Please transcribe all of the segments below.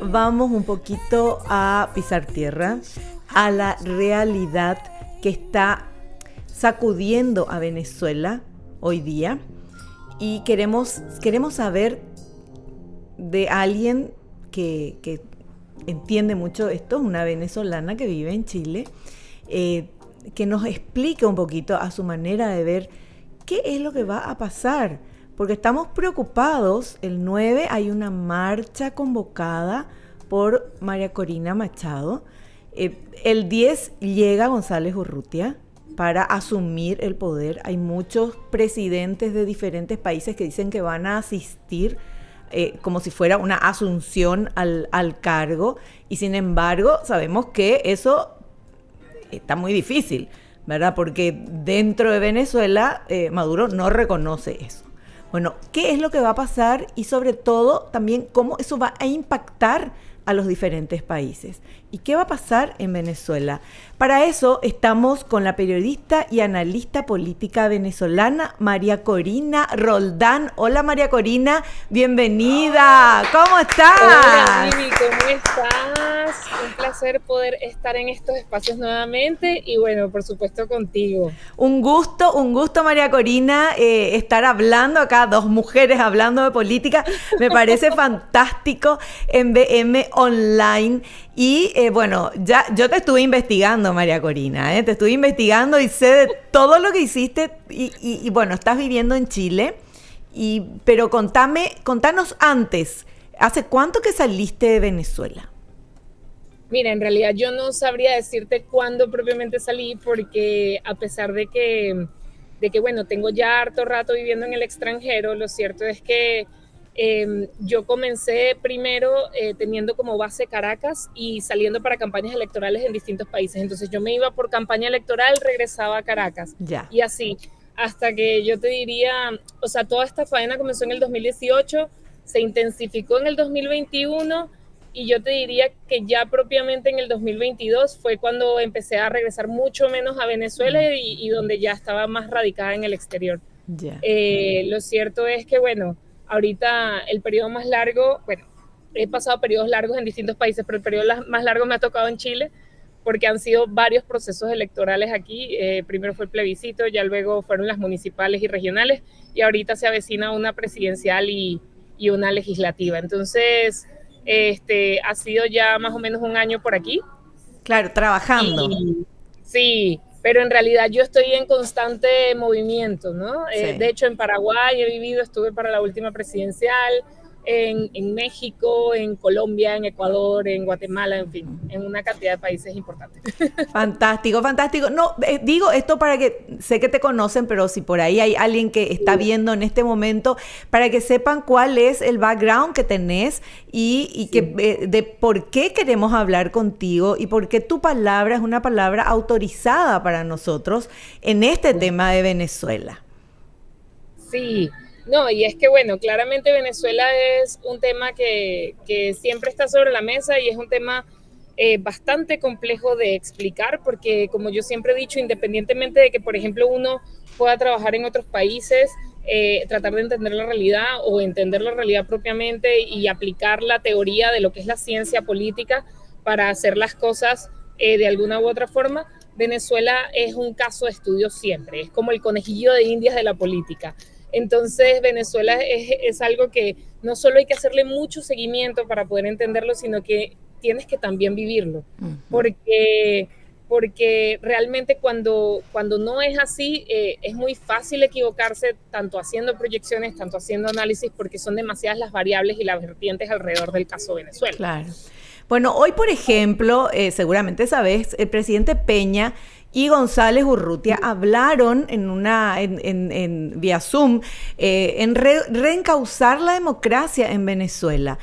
vamos un poquito a pisar tierra, a la realidad que está sacudiendo a Venezuela hoy día. Y queremos saber de alguien que entiende mucho esto, una venezolana que vive en Chile, que nos explique un poquito a su manera de ver qué es lo que va a pasar. Porque estamos preocupados. El 9 hay una marcha convocada por María Corina Machado. El 10 llega González Urrutia para asumir el poder. Hay muchos presidentes de diferentes países que dicen que van a asistir como si fuera una asunción al cargo. Y sin embargo, sabemos que eso está muy difícil, ¿verdad? Porque dentro de Venezuela Maduro no reconoce eso. Bueno, ¿qué es lo que va a pasar? Y sobre todo también cómo eso va a impactar a los diferentes países. ¿Y qué va a pasar en Venezuela? Para eso estamos con la periodista y analista política venezolana María Corina Roldán. Hola María Corina, bienvenida. ¿Cómo estás? Hola Mimi, ¿cómo estás? Un placer poder estar en estos espacios nuevamente y bueno, por supuesto contigo. Un gusto María Corina, estar hablando acá, dos mujeres hablando de política. Me parece fantástico en BM Online. Y bueno, ya yo te estuve investigando, María Corina, te estuve investigando y sé de todo lo que hiciste y bueno, estás viviendo en Chile, pero contanos antes, ¿hace cuánto que saliste de Venezuela? Mira, en realidad yo no sabría decirte cuándo propiamente salí porque a pesar de que bueno, tengo ya harto rato viviendo en el extranjero, lo cierto es que yo comencé primero teniendo como base Caracas y saliendo para campañas electorales en distintos países. Entonces yo me iba por campaña electoral, regresaba a Caracas. Ya. Y así, hasta que yo te diría, o sea, toda esta faena comenzó en el 2018, se intensificó en el 2021 y yo te diría que ya propiamente en el 2022 fue cuando empecé a regresar mucho menos a Venezuela y donde ya estaba más radicada en el exterior. Ya. Lo cierto es que, bueno, ahorita el periodo más largo, bueno, he pasado periodos largos en distintos países, pero el periodo más largo me ha tocado en Chile, porque han sido varios procesos electorales aquí. Primero fue el plebiscito, ya luego fueron las municipales y regionales, y ahorita se avecina una presidencial y una legislativa. Entonces, ha sido ya más o menos un año por aquí. Claro, trabajando. Sí, pero en realidad yo estoy en constante movimiento, ¿no? Sí. De hecho, en Paraguay he vivido, estuve para la última presidencial, en México, en Colombia, en Ecuador, en Guatemala, en fin, en una cantidad de países importantes. Fantástico, fantástico. No, digo esto para que, sé que te conocen, pero si por ahí hay alguien que está viendo en este momento, para que sepan cuál es el background que tenés y que de por qué queremos hablar contigo y por qué tu palabra es una palabra autorizada para nosotros en este tema de Venezuela. Sí. No, y es que bueno, claramente Venezuela es un tema que siempre está sobre la mesa y es un tema bastante complejo de explicar porque como yo siempre he dicho, independientemente de que por ejemplo uno pueda trabajar en otros países, tratar de entender la realidad o entender la realidad propiamente y aplicar la teoría de lo que es la ciencia política para hacer las cosas de alguna u otra forma, Venezuela es un caso de estudio siempre, es como el conejillo de Indias de la política. Entonces, Venezuela es algo que no solo hay que hacerle mucho seguimiento para poder entenderlo, sino que tienes que también vivirlo. Porque realmente cuando no es así, es muy fácil equivocarse tanto haciendo proyecciones, tanto haciendo análisis, porque son demasiadas las variables y las vertientes alrededor del caso Venezuela. Claro. Bueno, hoy, por ejemplo, seguramente sabes, el presidente Peña y González Urrutia hablaron en vía Zoom en reencauzar la democracia en Venezuela.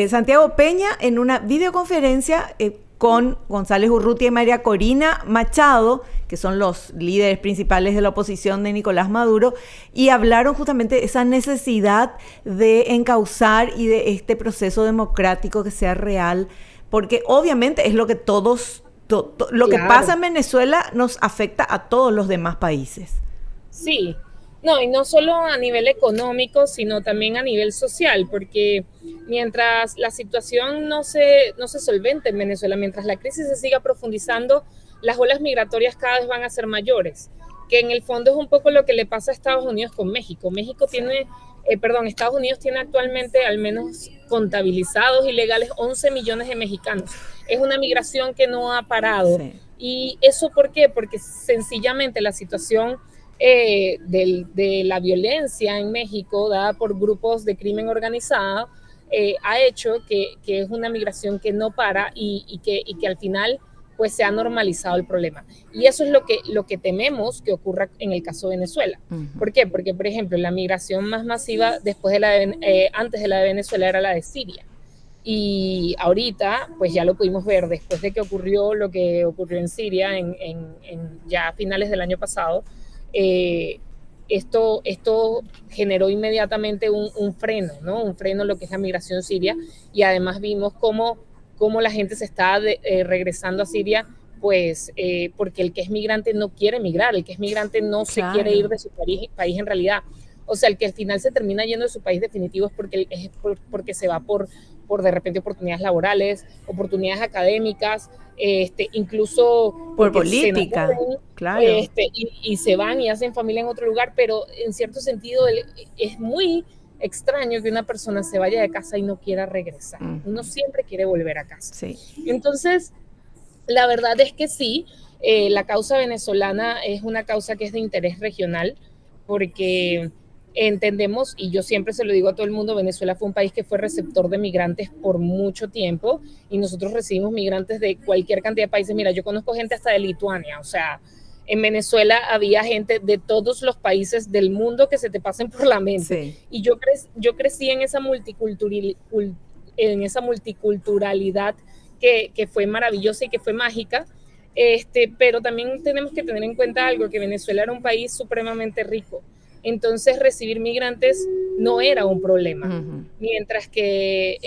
Santiago Peña en una videoconferencia con González Urrutia y María Corina Machado, que son los líderes principales de la oposición de Nicolás Maduro, y hablaron justamente de esa necesidad de encauzar y de este proceso democrático que sea real, porque obviamente es lo que todos... Lo que pasa en Venezuela nos afecta a todos los demás países. Sí, No, y no solo a nivel económico, sino también a nivel social, porque mientras la situación no se solvente en Venezuela, mientras la crisis se siga profundizando, las olas migratorias cada vez van a ser mayores, que en el fondo es un poco lo que le pasa a Estados Unidos con México. Estados Unidos tiene actualmente al menos contabilizados ilegales 11 millones de mexicanos. Es una migración que no ha parado. Sí. ¿Y eso por qué? Porque sencillamente la situación de la violencia en México dada por grupos de crimen organizado ha hecho que es una migración que no para y que al final pues se ha normalizado el problema. Y eso es lo que tememos que ocurra en el caso de Venezuela. ¿Por qué? Porque, por ejemplo, la migración más masiva antes de la de Venezuela era la de Siria. Y ahorita, pues ya lo pudimos ver después de que ocurrió lo que ocurrió en Siria ya a finales del año pasado. eh, esto generó inmediatamente un freno, ¿no? Un freno en lo que es la migración siria, y además vimos cómo la gente se está regresando a Siria, pues porque el que es migrante no quiere migrar, el que es migrante no se quiere ir de su país en realidad. O sea, el que al final se termina yendo de su país definitivo es porque se va por de repente oportunidades laborales, oportunidades académicas, incluso Por política, claro. y se van y hacen familia en otro lugar, pero en cierto sentido es muy extraño que una persona se vaya de casa y no quiera regresar. Uno siempre quiere volver a casa. Sí. Entonces, la verdad es que sí, la causa venezolana es una causa que es de interés regional, porque entendemos, y yo siempre se lo digo a todo el mundo, Venezuela fue un país que fue receptor de migrantes por mucho tiempo, y nosotros recibimos migrantes de cualquier cantidad de países. Mira, yo conozco gente hasta de Lituania, o sea, en Venezuela había gente de todos los países del mundo que se te pasen por la mente. Sí. Y yo crecí en esa multiculturalidad que fue maravillosa y que fue mágica. Pero también tenemos que tener en cuenta algo, que Venezuela era un país supremamente rico. Entonces recibir migrantes no era un problema, mientras que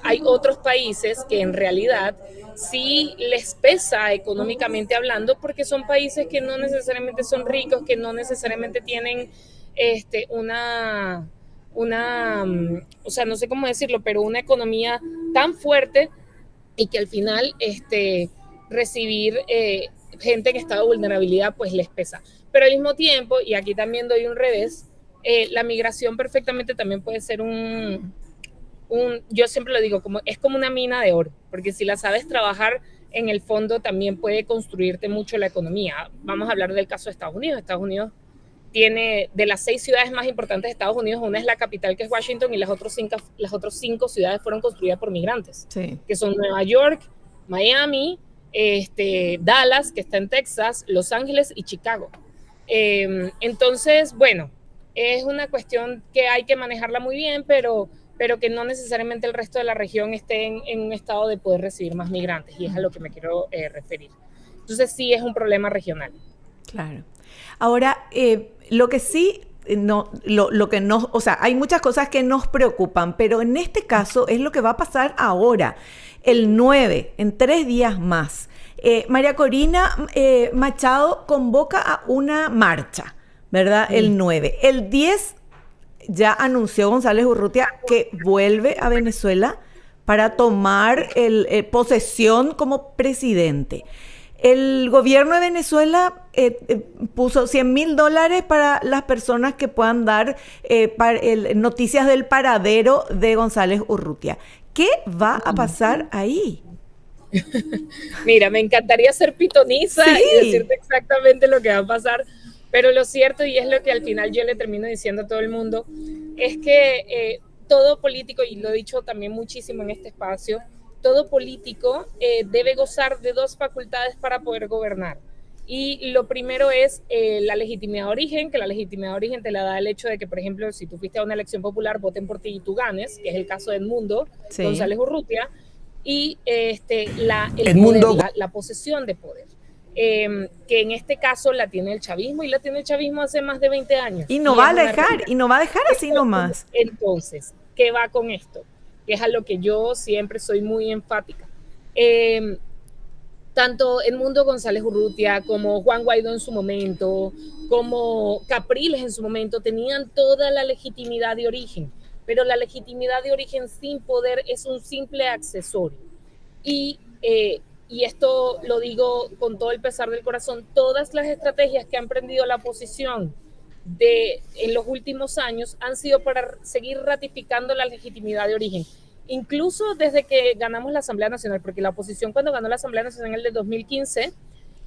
hay otros países que en realidad sí les pesa económicamente hablando, porque son países que no necesariamente son ricos, que no necesariamente tienen o sea, no sé cómo decirlo, pero una economía tan fuerte, y que al final recibir gente en estado de vulnerabilidad pues les pesa. Pero al mismo tiempo, y aquí también doy un revés, la migración perfectamente también puede ser yo siempre lo digo, es como una mina de oro, porque si la sabes trabajar, en el fondo también puede construirte mucho la economía. Vamos a hablar del caso de Estados Unidos. Estados Unidos tiene, de las 6 ciudades más importantes de Estados Unidos, una es la capital, que es Washington, y las otras 5 ciudades fueron construidas por migrantes, sí, que son Nueva York, Miami, Dallas, que está en Texas, Los Ángeles y Chicago. Entonces, bueno, es una cuestión que hay que manejarla muy bien, pero que no necesariamente el resto de la región esté en un estado de poder recibir más migrantes, y es a lo que me quiero referir. Entonces sí es un problema regional. Claro. Ahora, lo que sí, lo que no, o sea, hay muchas cosas que nos preocupan, pero en este caso es lo que va a pasar ahora, el 9, en 3 días más. María Corina Machado convoca a una marcha, ¿verdad? Sí. El 9. El 10 ya anunció González Urrutia que vuelve a Venezuela para tomar posesión como presidente. El gobierno de Venezuela puso $100,000 para las personas que puedan dar noticias del paradero de González Urrutia. ¿Qué va a pasar ahí? Mira, me encantaría ser pitoniza, sí, y decirte exactamente lo que va a pasar, pero lo cierto, y es lo que al final yo le termino diciendo a todo el mundo, es que todo político, y lo he dicho también muchísimo en este espacio, todo político debe gozar de 2 facultades para poder gobernar. Y lo primero es la legitimidad de origen, que la legitimidad de origen te la da el hecho de que, por ejemplo, si tú fuiste a una elección popular, voten por ti y tú ganes, que es el caso de Edmundo, sí, González Urrutia, y la posesión de poder. Que en este caso la tiene el chavismo, y la tiene el chavismo hace más de 20 años. Y no va a dejar así nomás. Entonces, ¿qué va con esto? Que es a lo que yo siempre soy muy enfática. tanto Edmundo González Urrutia como Juan Guaidó en su momento, como Capriles en su momento, tenían toda la legitimidad de origen, pero la legitimidad de origen sin poder es un simple accesorio. Y esto lo digo con todo el pesar del corazón, todas las estrategias que ha emprendido la oposición en los últimos años han sido para seguir ratificando la legitimidad de origen. Incluso desde que ganamos la Asamblea Nacional, porque la oposición cuando ganó la Asamblea Nacional de 2015,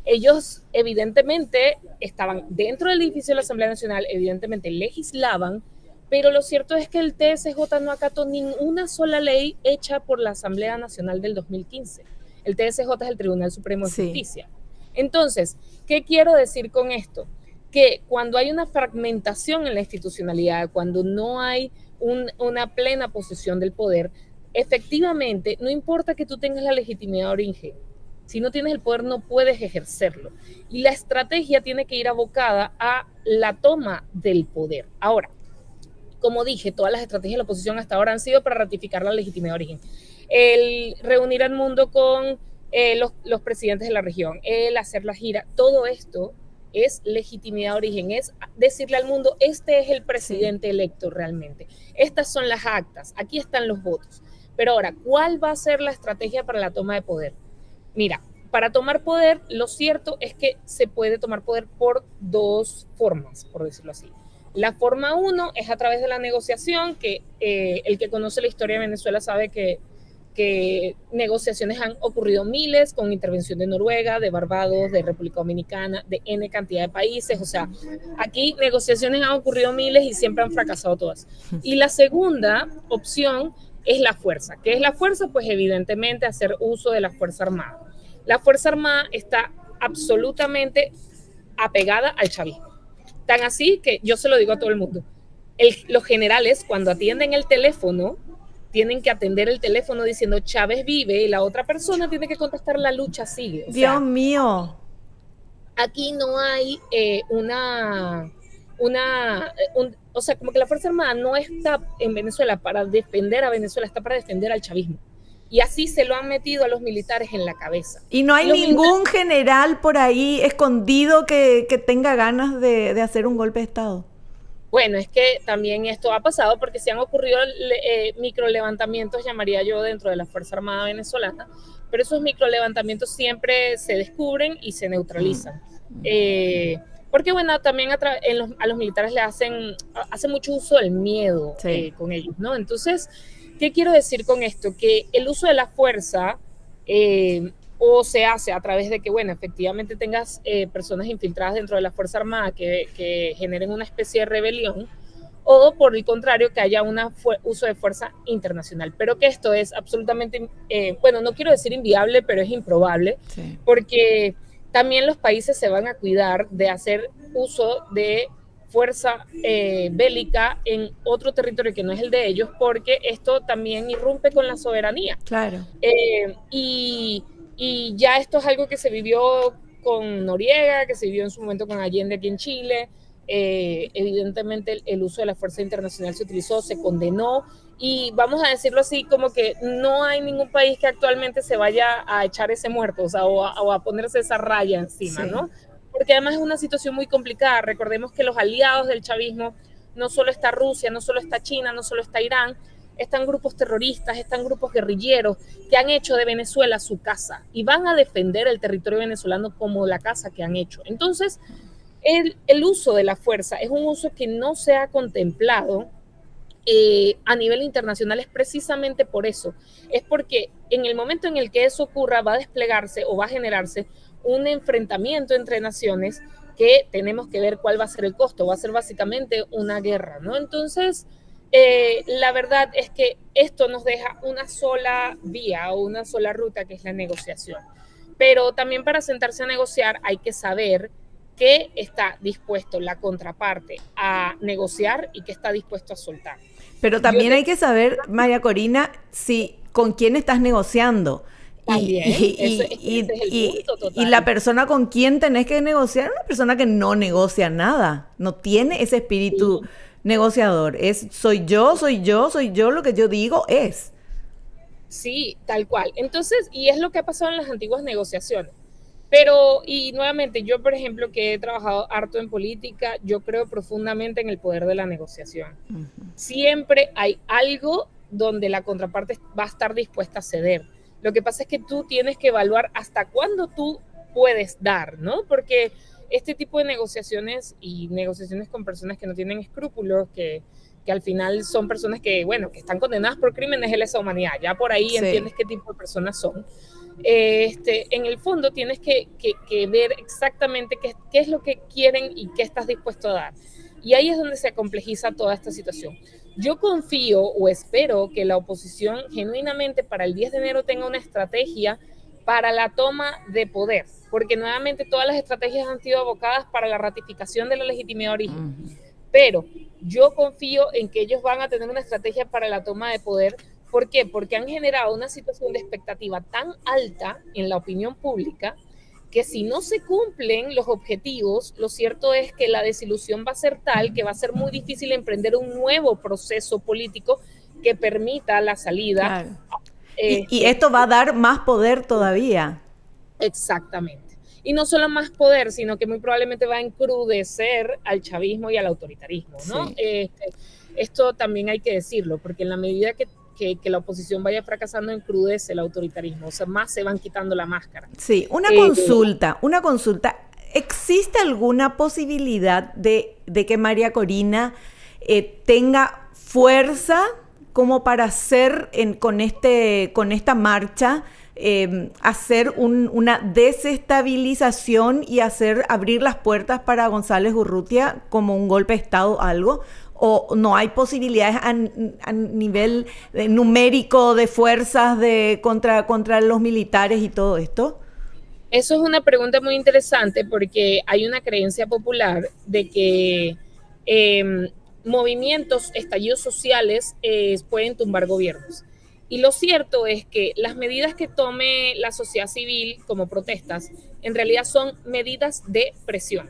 ellos evidentemente estaban dentro del edificio de la Asamblea Nacional, evidentemente legislaban, pero lo cierto es que el TSJ no acató ninguna sola ley hecha por la Asamblea Nacional del 2015. El TSJ es el Tribunal Supremo de Justicia. Entonces, ¿qué quiero decir con esto? Que cuando hay una fragmentación en la institucionalidad, cuando no hay una plena posesión del poder, efectivamente, no importa que tú tengas la legitimidad de origen, si no tienes el poder no puedes ejercerlo. Y la estrategia tiene que ir abocada a la toma del poder. Ahora, como dije, todas las estrategias de la oposición hasta ahora han sido para ratificar la legitimidad de origen. El reunir al mundo con los presidentes de la región, el hacer la gira, todo esto es legitimidad de origen, es decirle al mundo, este es el presidente electo realmente. Estas son las actas, aquí están los votos. Pero ahora, ¿cuál va a ser la estrategia para la toma de poder? Mira, para tomar poder, lo cierto es que se puede tomar poder por dos formas, por decirlo así. La forma 1 es a través de la negociación, que el que conoce la historia de Venezuela sabe que negociaciones han ocurrido miles, con intervención de Noruega, de Barbados, de República Dominicana, de N cantidad de países. O sea, aquí negociaciones han ocurrido miles y siempre han fracasado todas. Y la segunda opción es la fuerza. ¿Qué es la fuerza? Pues evidentemente hacer uso de la Fuerza Armada. La Fuerza Armada está absolutamente apegada al chavismo. Tan así que yo se lo digo a todo el mundo. Los generales, cuando atienden el teléfono, tienen que atender el teléfono diciendo Chávez vive y la otra persona tiene que contestar la lucha sigue. Dios mío. Aquí no hay o sea, como que la Fuerza Armada no está en Venezuela para defender a Venezuela, está para defender al chavismo. Y así se lo han metido a los militares en la cabeza. Y no hay ningún general por ahí escondido que tenga ganas de hacer un golpe de Estado. Bueno, es que también esto ha pasado porque se han ocurrido microlevantamientos, llamaría yo, dentro de la Fuerza Armada venezolana, pero esos microlevantamientos siempre se descubren y se neutralizan. Porque, bueno, también a los militares le hacen mucho uso del miedo con ellos, ¿no? Entonces, ¿qué quiero decir con esto? Que el uso de la fuerza o se hace a través de que, bueno, efectivamente tengas personas infiltradas dentro de la Fuerza Armada que generen una especie de rebelión, o por el contrario, que haya un uso de fuerza internacional. Pero que esto es absolutamente, bueno, no quiero decir inviable, pero es improbable, porque también los países se van a cuidar de hacer uso de fuerza bélica en otro territorio que no es el de ellos, porque esto también irrumpe con la soberanía. Claro. Y ya esto es algo que se vivió con Noriega, que se vivió en su momento con Allende aquí en Chile. Evidentemente el uso de la fuerza internacional se utilizó, se condenó, y vamos a decirlo así, como que no hay ningún país que actualmente se vaya a echar ese muerto, o sea, o a ponerse esa raya encima, ¿no? Porque además es una situación muy complicada. Recordemos que los aliados del chavismo, no solo está Rusia, no solo está China, no solo está Irán, están grupos terroristas, están grupos guerrilleros que han hecho de Venezuela su casa y van a defender el territorio venezolano como la casa que han hecho. Entonces, el uso de la fuerza es un uso que no se ha contemplado a nivel internacional. Es precisamente por eso. Es porque en el momento en el que eso ocurra va a desplegarse o va a generarse un enfrentamiento entre naciones que tenemos que ver cuál va a ser el costo. Va a ser básicamente una guerra, ¿no? Entonces, la verdad es que esto nos deja una sola vía o una sola ruta, que es la negociación. Pero también para sentarse a negociar hay que saber qué está dispuesto la contraparte a negociar y qué está dispuesto a soltar. Pero también hay que saber, María Corina, si con quién estás negociando. Y la persona con quien tenés que negociar es una persona que no negocia nada, no tiene ese espíritu negociador. Soy yo, lo que yo digo es. Sí, tal cual. Entonces, y es lo que ha pasado en las antiguas negociaciones. Pero, y nuevamente, yo, por ejemplo, que he trabajado harto en política, yo creo profundamente en el poder de la negociación. Siempre hay algo donde la contraparte va a estar dispuesta a ceder. Lo que pasa es que tú tienes que evaluar hasta cuándo tú puedes dar, ¿no? Porque este tipo de negociaciones y negociaciones con personas que no tienen escrúpulos, que al final son personas que, bueno, que están condenadas por crímenes de lesa humanidad, ya por ahí Sí. entiendes qué tipo de personas son. En el fondo tienes que ver exactamente qué es lo que quieren y qué estás dispuesto a dar. Y ahí es donde se complejiza toda esta situación. Yo confío o espero que la oposición genuinamente para el 10 de enero tenga una estrategia para la toma de poder, porque nuevamente todas las estrategias han sido abocadas para la ratificación de la legitimidad de origen. Pero yo confío en que ellos van a tener una estrategia para la toma de poder. ¿Por qué? Porque han generado una situación de expectativa tan alta en la opinión pública que si no se cumplen los objetivos, lo cierto es que la desilusión va a ser tal que va a ser muy difícil emprender un nuevo proceso político que permita la salida. Claro. Y esto va a dar más poder todavía. Exactamente. Y no solo más poder, sino que muy probablemente va a encrudecer al chavismo y al autoritarismo, ¿no? Sí. Esto también hay que decirlo, porque en la medida que la oposición vaya fracasando, encrudece el autoritarismo, o sea, más se van quitando la máscara. Sí, una consulta. ¿Existe alguna posibilidad de que María Corina tenga fuerza como para hacer con esta marcha, hacer una desestabilización y abrir las puertas para González Urrutia como un golpe de Estado, algo? ¿O no hay posibilidades a nivel numérico de fuerzas contra los militares y todo esto? Eso es una pregunta muy interesante porque hay una creencia popular de que movimientos, estallidos sociales pueden tumbar gobiernos. Y lo cierto es que las medidas que tome la sociedad civil como protestas en realidad son medidas de presión.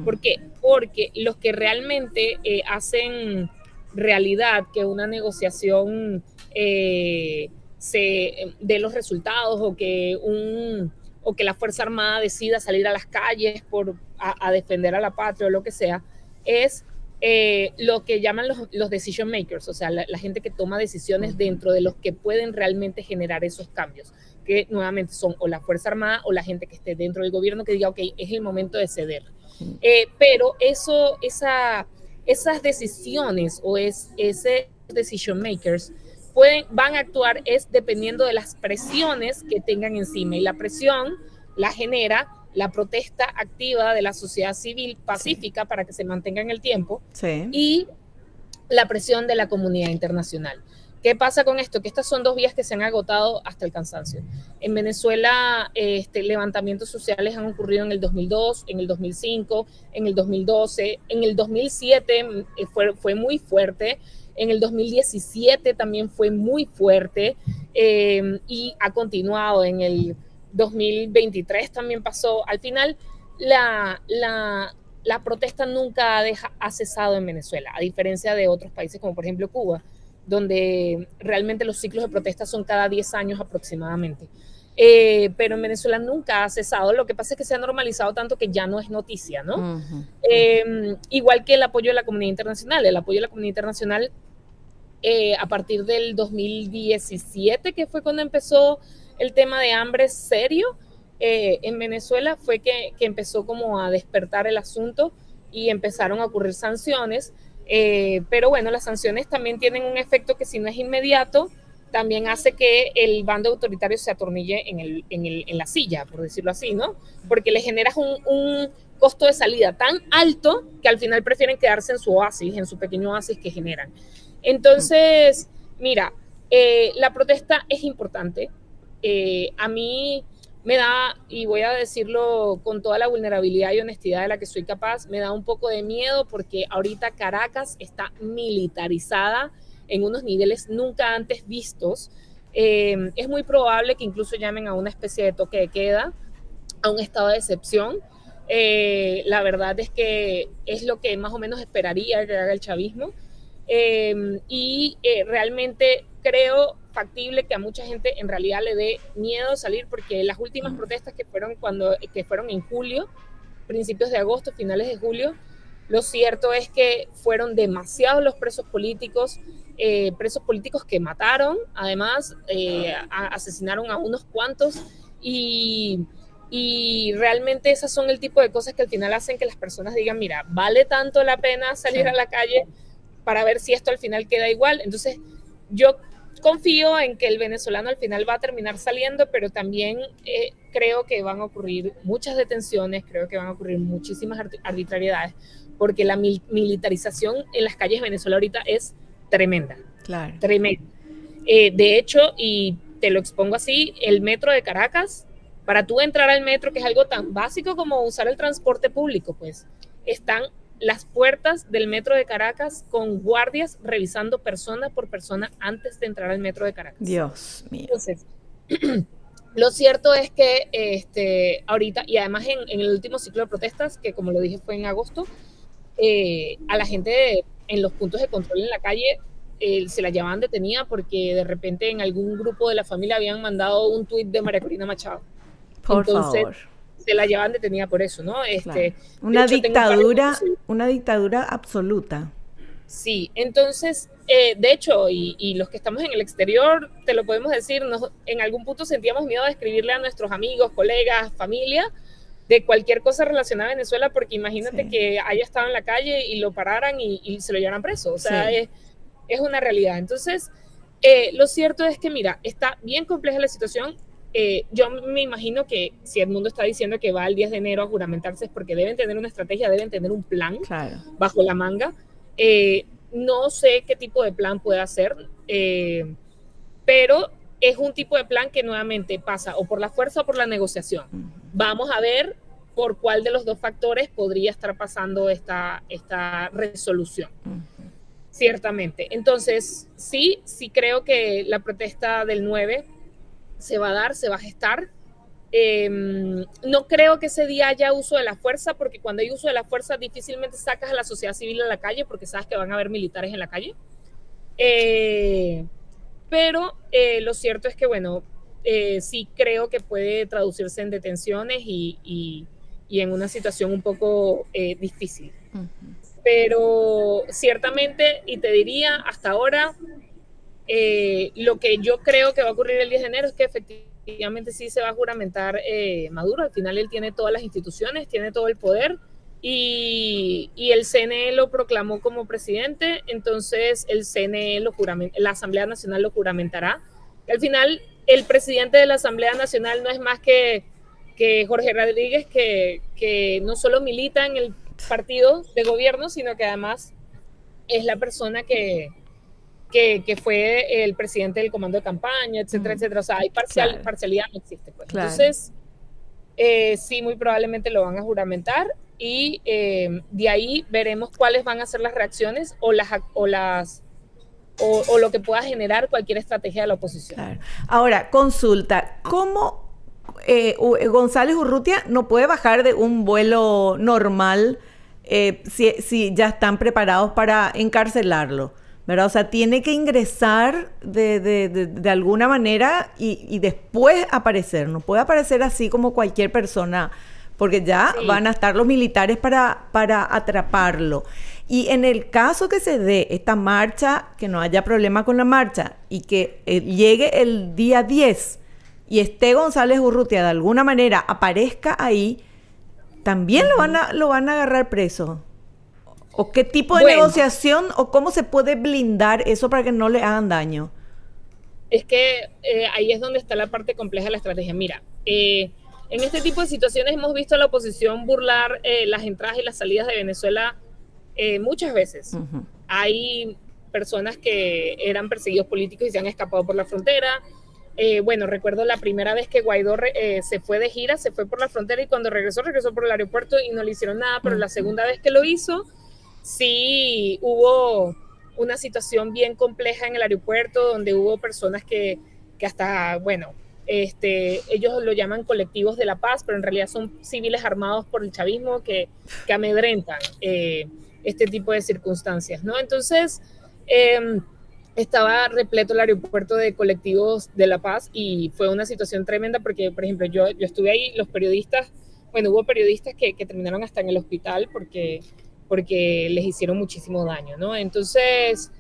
¿Por qué? Porque los que realmente hacen realidad que una negociación se dé los resultados o que la Fuerza Armada decida salir a las calles a defender a la patria o lo que sea, es lo que llaman los decision makers, o sea, la gente que toma decisiones dentro de los que pueden realmente generar esos cambios, que nuevamente son o la Fuerza Armada o la gente que esté dentro del gobierno que diga, ok, es el momento de ceder. Pero esas decisiones o ese decision makers van a actuar es dependiendo de las presiones que tengan encima, y la presión la genera la protesta activa de la sociedad civil pacífica, sí, para que se mantenga en el tiempo, sí, y la presión de la comunidad internacional. ¿Qué pasa con esto? Que estas son dos vías que se han agotado hasta el cansancio. En Venezuela, levantamientos sociales han ocurrido en el 2002, en el 2005, en el 2012, en el 2007 fue muy fuerte, en el 2017 también fue muy fuerte, y ha continuado en el 2023 también pasó. Al final, la protesta nunca ha cesado en Venezuela, a diferencia de otros países como por ejemplo Cuba, donde realmente los ciclos de protesta son cada 10 años aproximadamente. Pero en Venezuela nunca ha cesado. Lo que pasa es que se ha normalizado tanto que ya no es noticia, ¿no? Igual que el apoyo de la comunidad internacional. El apoyo de la comunidad internacional a partir del 2017, que fue cuando empezó el tema de hambre serio en Venezuela, fue que empezó como a despertar el asunto y empezaron a ocurrir sanciones. Pero bueno, las sanciones también tienen un efecto que si no es inmediato, también hace que el bando autoritario se atornille en la silla, por decirlo así, ¿no? Porque le generas un costo de salida tan alto que al final prefieren quedarse en su oasis, en su pequeño oasis que generan. Entonces, mira, la protesta es importante. A mí me da, y voy a decirlo con toda la vulnerabilidad y honestidad de la que soy capaz, me da un poco de miedo porque ahorita Caracas está militarizada en unos niveles nunca antes vistos. Es muy probable que incluso llamen a una especie de toque de queda, a un estado de excepción. La verdad es que es lo que más o menos esperaría que haga el chavismo. Realmente creo factible que a mucha gente en realidad le dé miedo salir, porque las últimas protestas que fueron en julio, principios de agosto, finales de julio, lo cierto es que fueron demasiados los presos políticos que mataron, además asesinaron a unos cuantos, y realmente esas son el tipo de cosas que al final hacen que las personas digan, mira, vale tanto la pena salir a la calle para ver si esto al final queda igual. Entonces yo confío en que el venezolano al final va a terminar saliendo, pero también creo que van a ocurrir muchas detenciones, creo que van a ocurrir muchísimas arbitrariedades, porque la militarización en las calles de Venezuela ahorita es tremenda. Claro. Tremenda. De hecho, y te lo expongo así, el metro de Caracas, para tú entrar al metro, que es algo tan básico como usar el transporte público, pues están las puertas del metro de Caracas con guardias revisando persona por persona antes de entrar al metro de Caracas. Dios mío. Entonces, lo cierto es que ahorita, y además en el último ciclo de protestas, que como lo dije fue en agosto, a la gente en los puntos de control en la calle se la llevaban detenida porque de repente en algún grupo de la familia habían mandado un tuit de María Corina Machado. Entonces, favor. Se la llevan detenida por eso, ¿no? Claro. Una dictadura absoluta. Sí, entonces, de hecho, y los que estamos en el exterior, te lo podemos decir, en algún punto sentíamos miedo de escribirle a nuestros amigos, colegas, familia, de cualquier cosa relacionada a Venezuela, porque imagínate que haya estado en la calle y lo pararan y se lo llevaran preso. O sea, es una realidad. Entonces, lo cierto es que, mira, está bien compleja la situación. Yo me imagino que si el mundo está diciendo que va el 10 de enero a juramentarse es porque deben tener una estrategia, deben tener un plan bajo la manga. No sé qué tipo de plan puede hacer, pero es un tipo de plan que nuevamente pasa o por la fuerza o por la negociación. Vamos a ver por cuál de los dos factores podría estar pasando esta resolución. Ciertamente. Entonces, sí creo que la protesta del 9 se va a dar, se va a gestar. No creo que ese día haya uso de la fuerza, porque cuando hay uso de la fuerza difícilmente sacas a la sociedad civil a la calle, porque sabes que van a haber militares en la calle. Pero lo cierto es que, bueno, sí creo que puede traducirse en detenciones y en una situación un poco difícil. Pero ciertamente, y te diría, hasta ahora, lo que yo creo que va a ocurrir el 10 de enero es que efectivamente sí se va a juramentar Maduro. Al final él tiene todas las instituciones, tiene todo el poder y el CNE lo proclamó como presidente, entonces el CNE la Asamblea Nacional lo juramentará. Al final el presidente de la Asamblea Nacional no es más que Jorge Rodríguez, que no solo milita en el partido de gobierno, sino que además es la persona que fue el presidente del comando de campaña, etcétera, etcétera. O sea, hay parcialidad no existe. Pues. Entonces, sí, muy probablemente lo van a juramentar y de ahí veremos cuáles van a ser las reacciones o lo que pueda generar cualquier estrategia de la oposición. Claro. Ahora, consulta, ¿cómo González Urrutia no puede bajar de un vuelo normal si ya están preparados para encarcelarlo? ¿Verdad? O sea, tiene que ingresar de alguna manera y después aparecer. No puede aparecer así como cualquier persona, porque ya van a estar los militares para atraparlo. Y en el caso que se dé esta marcha, que no haya problema con la marcha y que llegue el día 10 y esté González Urrutia de alguna manera, aparezca ahí, también lo van a agarrar preso. ¿O qué tipo de negociación o cómo se puede blindar eso para que no le hagan daño? Es que ahí es donde está la parte compleja de la estrategia. Mira, en este tipo de situaciones hemos visto a la oposición burlar las entradas y las salidas de Venezuela muchas veces. Hay personas que eran perseguidos políticos y se han escapado por la frontera. Bueno, recuerdo la primera vez que Guaidó se fue de gira, se fue por la frontera y cuando regresó por el aeropuerto y no le hicieron nada, pero la segunda vez que lo hizo, sí hubo una situación bien compleja en el aeropuerto donde hubo personas que hasta, bueno, ellos lo llaman colectivos de la paz, pero en realidad son civiles armados por el chavismo que amedrentan este tipo de circunstancias, ¿no? Entonces, estaba repleto el aeropuerto de colectivos de La Paz y fue una situación tremenda porque, por ejemplo, yo estuve ahí, los periodistas, bueno, hubo periodistas que terminaron hasta en el hospital porque les hicieron muchísimo daño, ¿no? Entonces,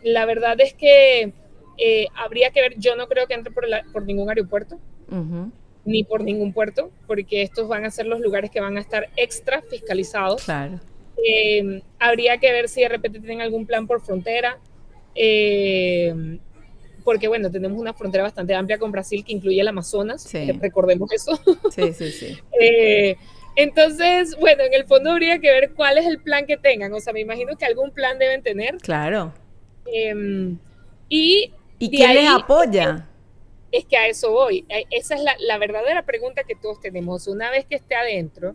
la verdad es que habría que ver, yo no creo que entre por ningún aeropuerto, Ujú. ni por ningún puerto, porque estos van a ser los lugares que van a estar extra fiscalizados. Claro, Habría que ver si de repente tienen algún plan por frontera, eh, porque bueno, tenemos una frontera bastante amplia con Brasil que incluye el Amazonas, sí, recordemos eso. sí, sí, sí. eh, entonces, bueno, en el fondo habría que ver cuál es el plan que tengan, o sea, me imagino que algún plan deben tener. Claro. Y ¿Y de quién les ahí apoya? es que a eso voy. Esa es la verdadera pregunta que todos tenemos. Una vez que esté adentro,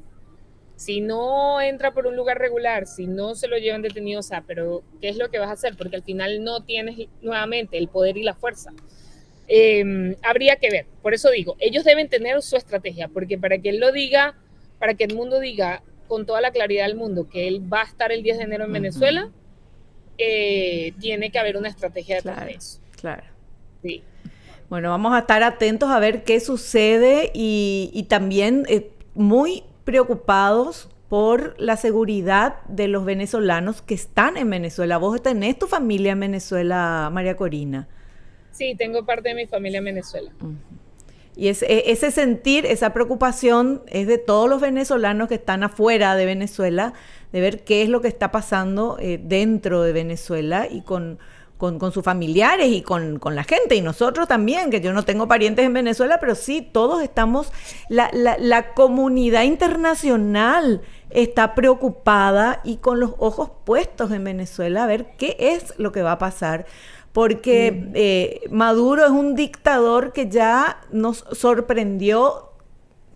si no entra por un lugar regular, si no se lo llevan detenido, o sea, pero ¿qué es lo que vas a hacer? Porque al final no tienes nuevamente el poder y la fuerza. Habría que ver. Por eso digo, ellos deben tener su estrategia, porque para que él lo diga, para que el mundo diga con toda la claridad del mundo que él va a estar el 10 de enero en Ujú. Venezuela, tiene que haber una estrategia detrás de Claro, eso. claro. Sí. Bueno, vamos a estar atentos a ver qué sucede y también muy preocupados por la seguridad de los venezolanos que están en Venezuela. Vos tenés tu familia en Venezuela, María Corina. Sí, tengo parte de mi familia en Venezuela. Y ese sentir, esa preocupación es de todos los venezolanos que están afuera de Venezuela, de ver qué es lo que está pasando dentro de Venezuela y con sus familiares y con la gente. Y nosotros también, que yo no tengo parientes en Venezuela, pero sí, todos estamos, la comunidad internacional está preocupada y con los ojos puestos en Venezuela a ver qué es lo que va a pasar porque Maduro es un dictador que ya nos sorprendió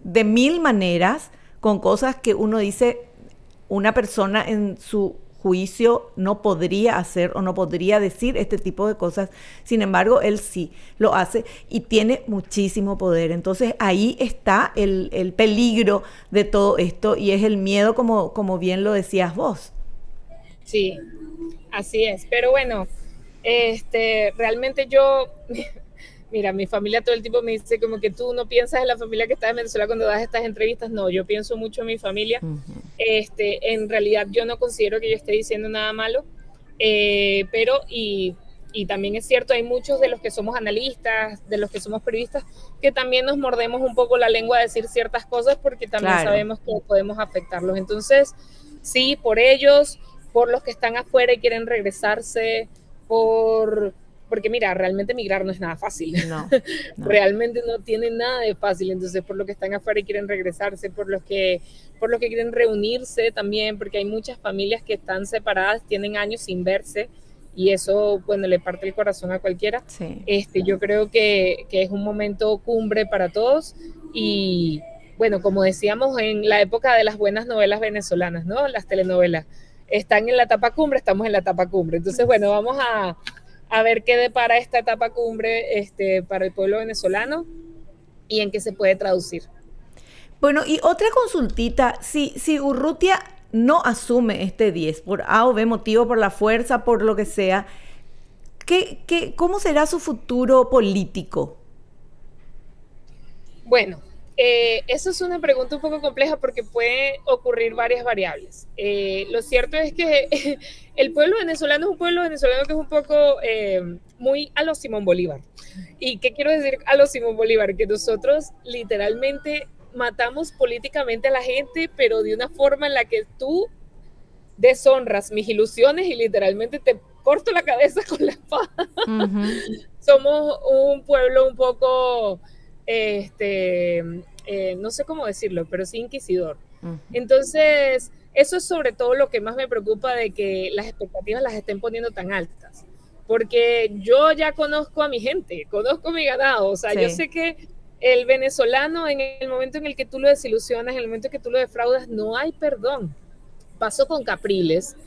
de mil maneras con cosas que uno dice una persona en su juicio no podría hacer o no podría decir este tipo de cosas. Sin embargo, él sí lo hace y tiene muchísimo poder. Entonces ahí está el peligro de todo esto y es el miedo como bien lo decías vos. Sí, así es. Pero bueno, realmente yo, mira, mi familia todo el tiempo me dice como que tú no piensas en la familia que está en Venezuela cuando das estas entrevistas. No, yo pienso mucho en mi familia. Ujú. En realidad yo no considero que yo esté diciendo nada malo, pero y también es cierto, hay muchos de los que somos analistas, de los que somos periodistas, que también nos mordemos un poco la lengua a decir ciertas cosas porque también Claro. sabemos que podemos afectarlos. Entonces, sí, por ellos, por los que están afuera y quieren regresarse, porque mira, realmente migrar no es nada fácil. No, no. Realmente no tiene nada de fácil. Entonces, por los que están afuera y quieren regresarse, por los que quieren reunirse también, porque hay muchas familias que están separadas, tienen años sin verse y eso, bueno, le parte el corazón a cualquiera. Sí. Yo creo que es un momento cumbre para todos y, bueno, como decíamos en la época de las buenas novelas venezolanas, ¿no? Las telenovelas están en la etapa cumbre, estamos en la etapa cumbre. Entonces, bueno, vamos a ver qué depara esta etapa cumbre para el pueblo venezolano y en qué se puede traducir. Bueno, y otra consultita, si Urrutia no asume este 10 por A o B motivo, por la fuerza, por lo que sea, cómo será su futuro político? Bueno, eso es una pregunta un poco compleja porque puede ocurrir varias variables. Lo cierto es que el pueblo venezolano es un pueblo venezolano que es un poco muy a lo Simón Bolívar. ¿Y qué quiero decir a lo Simón Bolívar? Que nosotros literalmente matamos políticamente a la gente, pero de una forma en la que tú deshonras mis ilusiones y literalmente te corto la cabeza con la espada. Ujú. Somos un pueblo un poco, no sé cómo decirlo, pero sí inquisidor. Ujú. Entonces, eso es sobre todo lo que más me preocupa de que las expectativas las estén poniendo tan altas. Porque yo ya conozco a mi gente, conozco mi ganado, o sea, yo Sí, sé que el venezolano en el momento en el que tú lo desilusionas, en el momento en que tú lo defraudas, no hay perdón. Pasó con Capriles,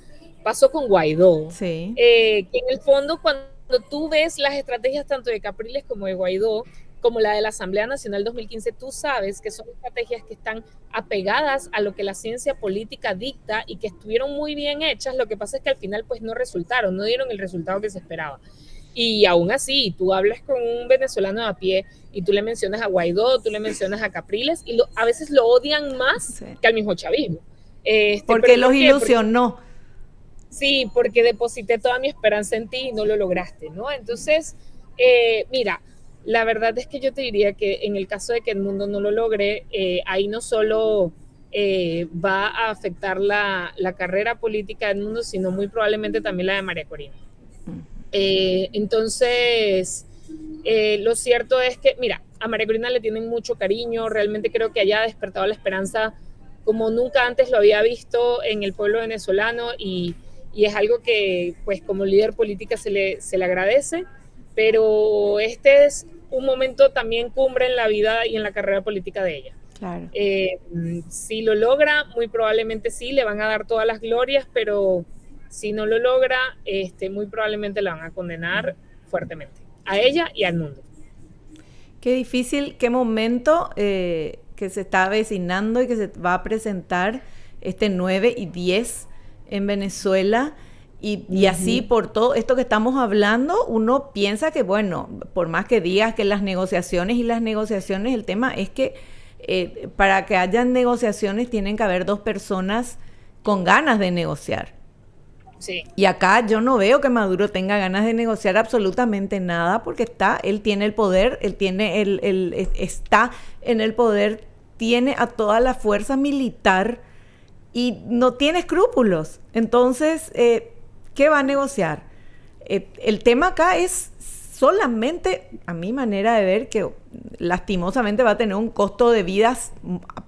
pasó con Guaidó, sí. que en el fondo cuando tú ves las estrategias tanto de Capriles como de Guaidó, como la de la Asamblea Nacional 2015, tú sabes que son estrategias que están apegadas a lo que la ciencia política dicta y que estuvieron muy bien hechas. Lo que pasa es que al final pues no resultaron, no dieron el resultado que se esperaba. Y aún así, tú hablas con un venezolano a pie y tú le mencionas a Guaidó, tú le mencionas a Capriles y a veces lo odian más que al mismo chavismo. Porque los ilusionó. Sí, porque deposité toda mi esperanza en ti y no lo lograste, ¿no? Entonces, mira, la verdad es que yo te diría que en el caso de que el mundo no lo logre, ahí no solo va a afectar la carrera política del mundo, sino muy probablemente también la de María Corina. Entonces, lo cierto es que, mira, a María Corina le tienen mucho cariño, realmente creo que haya despertado la esperanza como nunca antes lo había visto en el pueblo venezolano y es algo que, pues, como líder política se le agradece, pero este es un momento también cumbre en la vida y en la carrera política de ella. Claro. Si lo logra, muy probablemente sí, le van a dar todas las glorias, pero si no lo logra, muy probablemente la van a condenar fuertemente, a ella y al mundo. Qué difícil, qué momento que se está avecinando y que se va a presentar este 9 y 10 en Venezuela. Y así por todo esto que estamos hablando, uno piensa que, bueno, por más que digas que las negociaciones, el tema es que para que hayan negociaciones tienen que haber dos personas con ganas de negociar. Sí. Y acá yo no veo que Maduro tenga ganas de negociar absolutamente nada porque él tiene el poder, está en el poder, tiene a toda la fuerza militar y no tiene escrúpulos. Entonces, ¿qué va a negociar? El tema acá es solamente, a mi manera de ver, que lastimosamente va a tener un costo de vidas,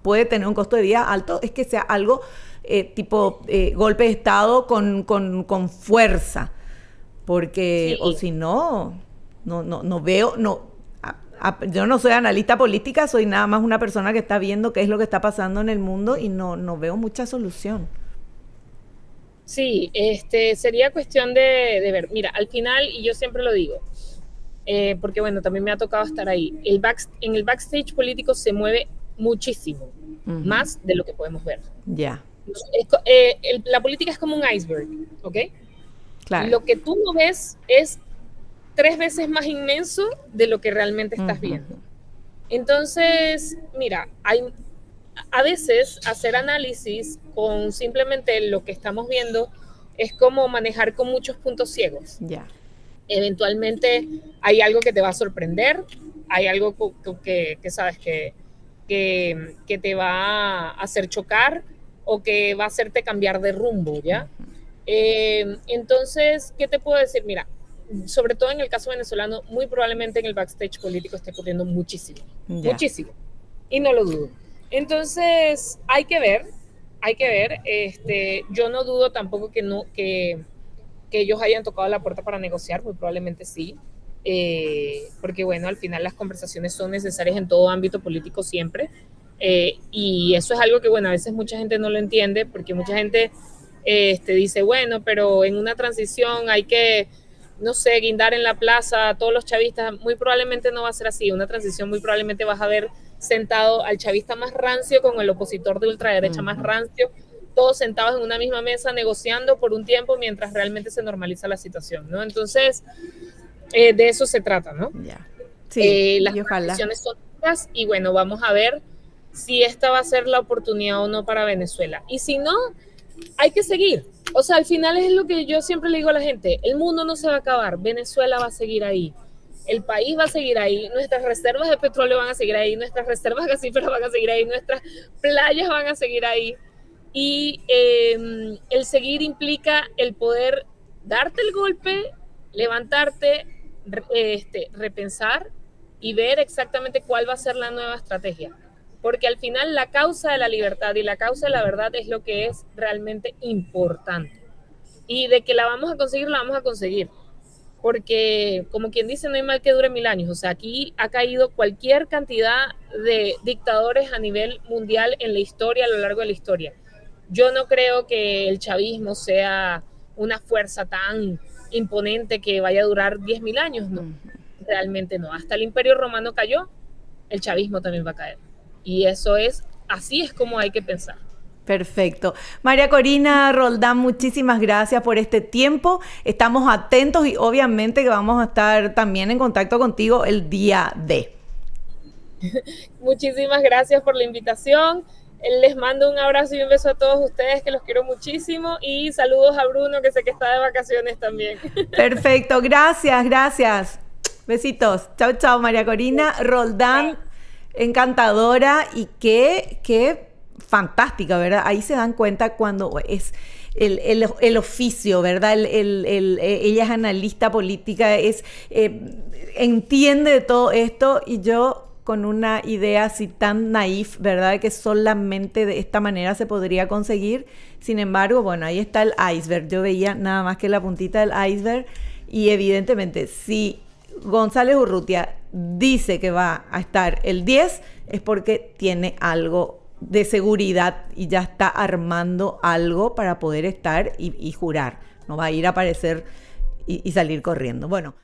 puede tener un costo de vida alto, es que sea algo tipo golpe de Estado con fuerza, porque sí. O si no veo, yo no soy analista política, soy nada más una persona que está viendo qué es lo que está pasando en el mundo y no veo mucha solución. Sí, sería cuestión de ver. Mira, al final, y yo siempre lo digo, porque bueno, también me ha tocado estar ahí, en el backstage político se mueve muchísimo, más de lo que podemos ver. Ya. La política es como un iceberg, ¿ok? Claro. Lo que tú no ves es 3 veces más inmenso de lo que realmente estás viendo. Entonces, mira, a veces hacer análisis con simplemente lo que estamos viendo es como manejar con muchos puntos ciegos. Ya. Eventualmente hay algo que te va a sorprender, hay algo que sabes que te va a hacer chocar o que va a hacerte cambiar de rumbo, ¿ya? Entonces, ¿qué te puedo decir? Mira, sobre todo en el caso venezolano, muy probablemente en el backstage político esté ocurriendo muchísimo, muchísimo, y no lo dudo. Entonces, hay que ver, yo no dudo tampoco que ellos hayan tocado la puerta para negociar, muy probablemente sí, porque bueno, al final las conversaciones son necesarias en todo ámbito político siempre, y eso es algo que bueno, a veces mucha gente no lo entiende, porque mucha gente dice, bueno, pero en una transición hay que, no sé, guindar en la plaza a todos los chavistas. Muy probablemente no va a ser así, una transición muy probablemente vas a ver sentado al chavista más rancio con el opositor de ultraderecha más rancio, todos sentados en una misma mesa negociando por un tiempo mientras realmente se normaliza la situación, ¿no? Entonces, de eso se trata, ¿no? Yeah. Sí, las transiciones son duras y bueno, vamos a ver si esta va a ser la oportunidad o no para Venezuela. Y si no, hay que seguir. O sea, al final es lo que yo siempre le digo a la gente, el mundo no se va a acabar, Venezuela va a seguir ahí. El país va a seguir ahí, nuestras reservas de petróleo van a seguir ahí, nuestras reservas gasíferas van a seguir ahí, nuestras playas van a seguir ahí. Y el seguir implica el poder darte el golpe, levantarte, repensar y ver exactamente cuál va a ser la nueva estrategia. Porque al final la causa de la libertad y la causa de la verdad es lo que es realmente importante. Y de que la vamos a conseguir. Porque, como quien dice, no hay mal que dure 1000 años. O sea, aquí ha caído cualquier cantidad de dictadores a nivel mundial en la historia, a lo largo de la historia. Yo no creo que el chavismo sea una fuerza tan imponente que vaya a durar 10.000 años, ¿no? realmente no. Hasta el Imperio Romano cayó, el chavismo también va a caer. Y así es como hay que pensar. Perfecto. María Corina Roldán, muchísimas gracias por este tiempo. Estamos atentos y obviamente que vamos a estar también en contacto contigo el día de. Muchísimas gracias por la invitación. Les mando un abrazo y un beso a todos ustedes, que los quiero muchísimo. Y saludos a Bruno, que sé que está de vacaciones también. Perfecto. Gracias. Besitos. Chao, chao, María Corina Roldán. Chao. Encantadora y qué fantástica, ¿verdad? Ahí se dan cuenta cuando es el oficio, ¿verdad? Ella es analista política, entiende de todo esto, y yo con una idea así tan naif, ¿verdad? Que solamente de esta manera se podría conseguir. Sin embargo, bueno, ahí está el iceberg. Yo veía nada más que la puntita del iceberg, y evidentemente si González Urrutia dice que va a estar el 10 es porque tiene algo de seguridad y ya está armando algo para poder estar y jurar. No va a ir a aparecer y salir corriendo. Bueno.